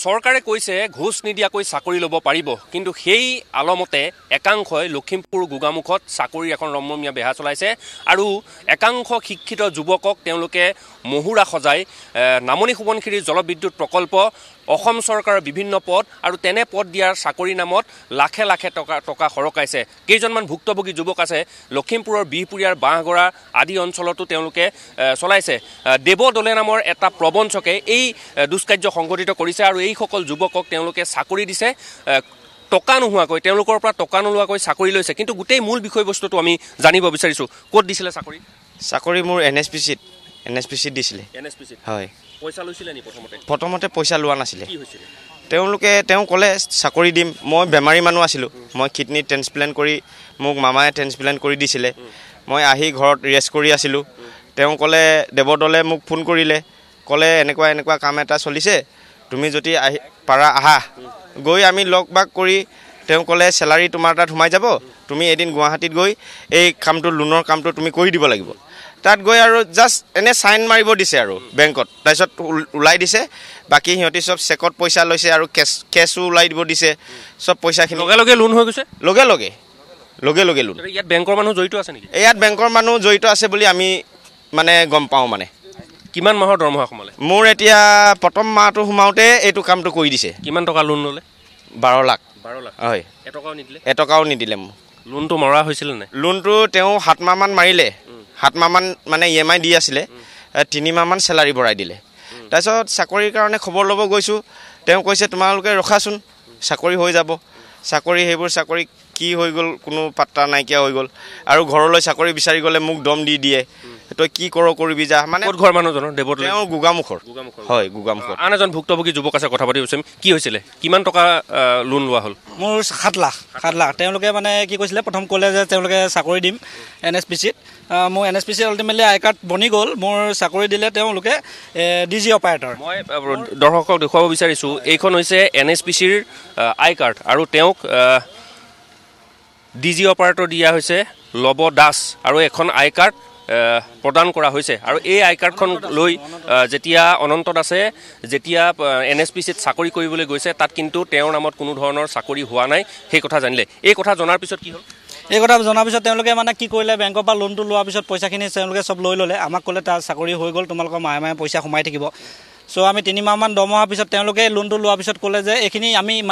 চৰকাৰে কৈছে ঘোষ নিদিয়াকৈ চাকৰি ল'ব পাৰিব, কিন্তু সেই আলমতে একাংশই লখিমপুৰ গোগামুখত চাকৰিৰ এখন ৰমৰমীয়া বেহা চলাইছে আৰু একাংশ শিক্ষিত যুৱকক তেওঁলোকে মহুৰা সজাই নামনি সোৱণশিৰিৰ জলবিদ্যুৎ প্ৰকল্প, অসম চৰকাৰৰ বিভিন্ন পদ আৰু তেনে পদ দিয়াৰ চাকৰিৰ নামত লাখে লাখে টকা সৰকাইছে। কেইজনমান ভুক্তভোগী যুৱক আছে লখিমপুৰৰ বিহপুৰীয়াৰ বাঁহগৰা আদি অঞ্চলতো তেওঁলোকে চলাইছে। দেৱ দলে নামৰ এটা প্ৰবঞ্চকে এই দুষ্কাৰ্য সংঘটিত কৰিছে আৰু এইসকল যুৱকক তেওঁলোকে চাকৰি দিছে টকা নোহোৱাকৈ, তেওঁলোকৰ পৰা টকা নোলোৱাকৈ চাকৰি লৈছে। কিন্তু গোটেই মূল বিষয়বস্তুটো আমি জানিব বিচাৰিছোঁ। ক'ত দিছিলে চাকৰি? চাকৰি মোৰ NSPCত দিছিলে। NSPCত? হয়। পইচা লৈছিলে নি প্ৰথমতে পইচা লোৱা নাছিলে। কি হৈছিলে? তেওঁ ক'লে চাকৰি দিম। মই বেমাৰী মানুহ আছিলোঁ, মই কিডনী ট্ৰেন্সপ্লেণ্ট কৰি মোক মামায়ে ট্ৰেন্সপ্লেণ্ট কৰি দিছিলে। মই আহি ঘৰত ৰেষ্ট কৰি আছিলোঁ। তেওঁ ক'লে, দেৱদলে মোক ফোন কৰিলে, ক'লে এনেকুৱা কাম এটা চলিছে, তুমি যদি পাৰা আহা। গৈ আমি লগ বাগ কৰি তেওঁ ক'লে চেলাৰী তোমাৰ তাত সোমাই যাব, তুমি এদিন গুৱাহাটীত গৈ এই কামটো লোনৰ কামটো তুমি কৰি দিব লাগিব। তাত গৈ আৰু জাষ্ট এনে চাইন মাৰিব দিছে আৰু বেংকত, তাৰপিছত ওলাই দিছে। বাকী সিহঁতি চব চেকত পইচা লৈছে আৰু কেছো ওলাই দিব দিছে। চব পইচাখিনি লগে লগে লোন হৈ গৈছে। লগে লগে লোন। ইয়াত বেংকৰ মানুহ জড়িত আছে নেকি? ইয়াত বেংকৰ মানুহ জড়িত আছে বুলি আমি গম পাওঁ। কিমান মাহৰ দৰমহা সোমালে? মোৰ এতিয়া প্ৰথম মাহটো সোমাওঁতে এইটো কামটো কৰি দিছে। কিমান টকা লোন ল'লে? 12 লাখ। হয়। এটকাও নিদিলে মোক। লোনটো মৰা হৈছিল নে? লোনটো তেওঁ 7 মাহমান মাৰিলে। 7 মাহমান EMI দি আছিলে, 3 মাহমান চেলাৰী ভৰাই দিলে। তাৰপিছত চাকৰিৰ কাৰণে খবৰ ল'ব গৈছোঁ। তেওঁ কৈছে তোমালোকে ৰখাচোন, চাকৰি হৈ যাব। সেইবোৰ চাকৰি কি হৈ গ'ল কোনো পাত্তা নাইকিয়া হৈ গ'ল। আৰু ঘৰলৈ চাকৰি বিচাৰি গ'লে মোক দম দি দিয়ে, তই কি কৰিবি যা। ক'ত ঘৰ মানুহজনৰ? দেৱদলে? তেওঁ গোগামুখৰ। হয়, গোগামুখৰ। আন এজন ভুক্তভোগী যুৱক আছে, কথা পাতি বিচাৰিম। কি হৈছিলে? কিমান টকা লোন লোৱা হ'ল? মোৰ 7 লাখ। তেওঁলোকে কি কৈছিলে, প্ৰথম ক'লে যে তেওঁলোকে চাকৰি দিম NSPCত। মোৰ NSPCত আল্টিমেটলি আই কাৰ্ড বনি গ'ল। মোৰ চাকৰি দিলে তেওঁলোকে DG অপাৰেটৰ। মই দৰ্শকক দেখুৱাব বিচাৰিছোঁ, এইখন হৈছে NSPCৰ আই কাৰ্ড আৰু তেওঁক DG অপাৰেটৰ দিয়া হৈছে লব দাস আৰু এখন আই কাৰ্ড প্ৰদান কৰা হৈছে। আৰু এই আই কাৰ্ডখন লৈ যেতিয়া অনন্ত দাসে যেতিয়া NSPCত চাকৰি কৰিবলৈ গৈছে, তাত কিন্তু তেওঁৰ নামত কোনো ধৰণৰ চাকৰি হোৱা নাই, সেই কথা জানিলে। এই কথা জনাৰ পিছত কি হ'ল? এই কথা জনাৰ পিছত তেওঁলোকে কি কৰিলে, বেংকৰ পৰা লোনটো লোৱাৰ পিছত পইচাখিনি তেওঁলোকে চব লৈ ল'লে। আমাক ক'লে তাৰ চাকৰি হৈ গ'ল, তোমালোকৰ মাহে মাহে পইচা সোমাই থাকিব। চ' আমি 3 মাহমান দৰমহাৰ পিছত তেওঁলোকে লোনটো লোৱাৰ পিছত ক'লে যে এইখিনি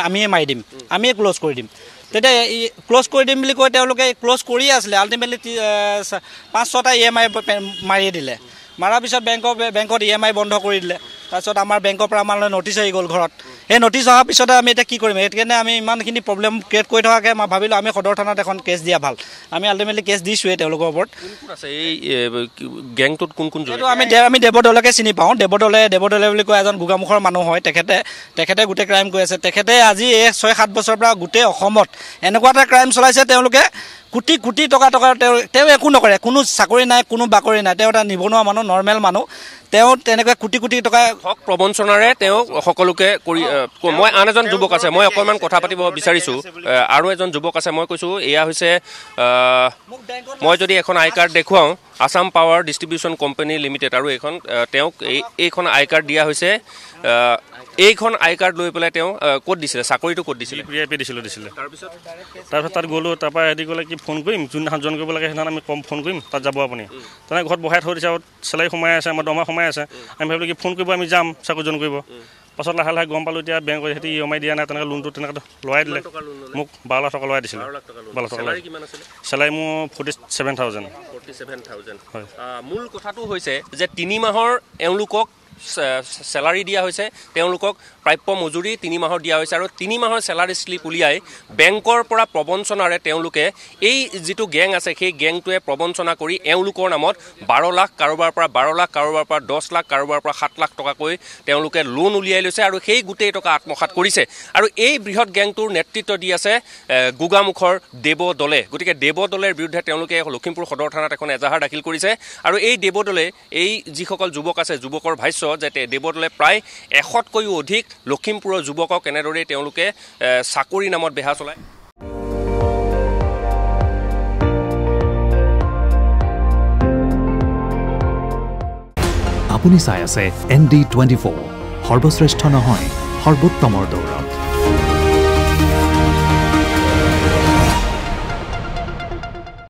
আমিয়ে মাৰি দিম, আমিয়ে ক্ল'জ কৰি দিম। তেতিয়া ক্ল'জ কৰি দিম বুলি কৈ তেওঁলোকে ক্ল'জ কৰিয়ে আছিলে। আল্টিমেটলি 5-6টা EMI মাৰিয়ে দিলে। মাৰাৰ পিছত বেংকত EMI বন্ধ কৰি দিলে। তাৰপিছত আমাৰ বেংকৰ পৰা আমালৈ নটিচ আহি গ'ল ঘৰত। সেই নটিচ অহাৰ পিছতে আমি এতিয়া কি কৰিম? সেইকাৰণে আমি ইমানখিনি প্ৰব্লেম ক্ৰিয়েট কৰি থকাকৈ মই ভাবিলোঁ আমি সদৰ থানাত এখন কেছ দিয়া ভাল। আমি আল্টিমেটলি কেছ দিছোঁৱেই তেওঁলোকৰ ওপৰত। এই গেংটোত কোন জড়িত? আমি দেৱদলকে চিনি পাওঁ। দেৱদলে বুলি কয় এজন গোগামুখৰ মানুহ হয়। তেখেতে গোটেই ক্ৰাইম কৰি আছে। তেখেতে আজি এই 6-7 বছৰৰ পৰা গোটেই অসমত এনেকুৱা এটা ক্ৰাইম চলাইছে। তেওঁলোকে কোটি টকা তেওঁ একো নকৰে, কোনো চাকৰি নাই, কোনো বাকৰি নাই। তেওঁ এটা নিবনুৱা মানুহ, নৰ্মেল মানুহ। তেওঁ তেনেকৈ কোটি টকা হক প্ৰবঞ্চনাৰে তেওঁ সকলোকে কৰি। মই আন এজন যুৱক আছে, মই অকণমান কথা পাতিব বিচাৰিছোঁ। আৰু এজন যুৱক আছে, মই কৈছোঁ এয়া হৈছে, মই যদি এখন আই কাৰ্ড দেখুৱাওঁ, Assam power distribution company limited, আৰু তেওঁক এইখন আই কাৰ্ড দিয়া হৈছে। এইখন আই কাৰ্ড লৈ পেলাই তেওঁ ক'ত দিছিলে? চাকৰিটো ক'ত দিছিলে? VIP দিছিলে। তাৰপিছত তাত গ'লোঁ। তাৰপৰা সিহঁতি ক'লে কি ফোন কৰিম, যোনদিনাখন জইন কৰিব লাগে সেইদিনাখন আমি ফোন কৰিম, তাত যাব আপুনি। তেনেকৈ ঘৰত বহাই থৈ দিছে আৰু চেলাৰী সোমাই আছে, আমাৰ দৰমহা সোমাই আছে। আমি ভাবিলোঁ কি ফোন কৰিব, আমি যাম চাকৰি জইন কৰিব। পাছত লাহে লাহে গম পালোঁ এতিয়া বেংকত সিহঁতি EMI দিয়া নাই, তেনেকৈ লোনটো তেনেকৈ লৰাই দিলে। মোক 12 লাখ টকা লৰাই দিছিলে। 12 লাখ টকা। চেলাৰী মোৰ 47,000। হয়। মূল কথাটো হৈছে যে 3 মাহৰ এওঁলোকক চেলাৰী দিয়া হৈছে, তেওঁলোকক প্ৰাপ্য মজুৰি 3 মাহৰ দিয়া হৈছে। আৰু 3 মাহৰ চেলাৰী শ্লিপ উলিয়াই বেংকৰ পৰা প্ৰবঞ্চনাৰে তেওঁলোকে এই যিটো গেং আছে, সেই গেংটোৱে প্ৰবঞ্চনা কৰি এওঁলোকৰ নামত 12 লাখ, কাৰোবাৰ পৰা 12 লাখ, কাৰোবাৰ পৰা 10 লাখ, কাৰোবাৰ পৰা 7 লাখ টকাকৈ তেওঁলোকে লোন উলিয়াই লৈছে আৰু সেই গোটেই টকা আত্মসাৎ কৰিছে। আৰু এই বৃহৎ গেংটোৰ নেতৃত্ব দি আছে গোগামুখৰ দেৱদলে। গতিকে দেৱদলেৰ বিৰুদ্ধে তেওঁলোকে লখিমপুৰ সদৰ থানাত এখন এজাহাৰ দাখিল কৰিছে। আৰু এই দেৱদলে, এই যিসকল যুৱক আছে, যুৱকৰ ভাষ্য যে দেৱদলে প্ৰায় 100তকৈও অধিক লখিমপুৰৰ যুৱকক এনেদৰেই তেওঁলোকে চাকৰি নামত বেহা চলায়। আপুনি চাই আছে ND24, সৰ্বশ্ৰেষ্ঠ নহয়, সৰ্বোত্তমৰ দৌৰ।